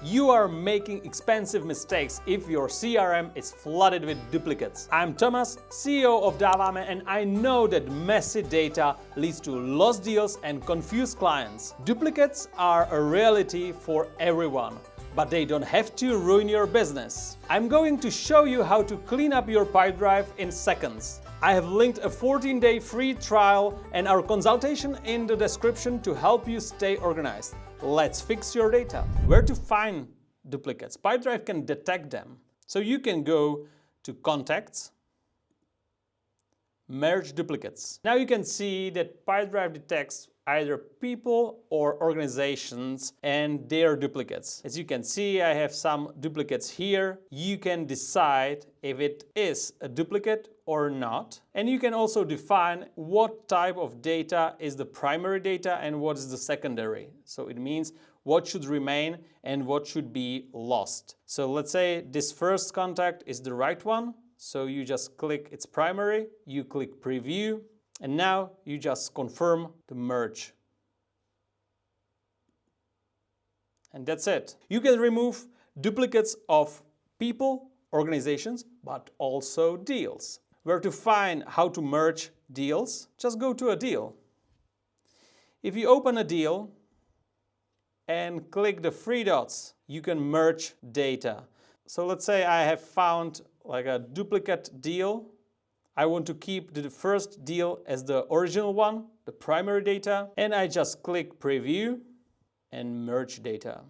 You are making expensive mistakes if your CRM is flooded with duplicates. I'm Tomas, CEO of Davame, and I know that messy data leads to lost deals and confused clients. Duplicates are a reality for everyone, but they don't have to ruin your business. I'm going to show you how to clean up your Pipedrive in seconds. I have linked a 14-day free trial and our consultation in the description to help you stay organized. Let's fix your data. Where to find duplicates? Pipedrive can detect them. So you can go to Contacts, Merge Duplicates. Now you can see that Pipedrive detects either people or organizations and their duplicates. As you can see, I have some duplicates here. You can decide if it is a duplicate or not. And you can also define what type of data is the primary data and what is the secondary. So it means what should remain and what should be lost. So let's say this first contact is the right one. So you just click its primary, you click preview, and now you just confirm the merge. And that's it. You can remove duplicates of people, organizations, but also deals. Where to find how to merge deals? Just go to a deal. If you open a deal and click the three dots, you can merge data. So let's say I have found like a duplicate deal. I want to keep the first deal as the original one, the primary data, and I just click preview and merge data.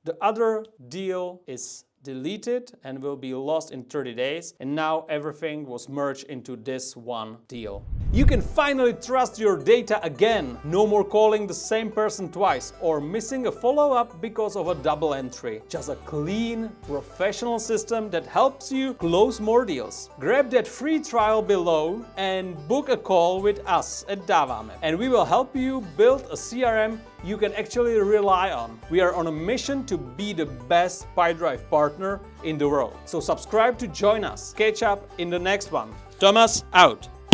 The other deal is deleted and will be lost in 30 days, and now everything was merged into this one deal. You can finally trust your data again. No more calling the same person twice or missing a follow-up because of a double entry. Just a clean, professional system that helps you close more deals. Grab that free trial below and book a call with us at Dáváme, and we will help you build a CRM you can actually rely on. We are on a mission to be the best Pipedrive partner in the world. So subscribe to join us. Catch up in the next one. Tomas out.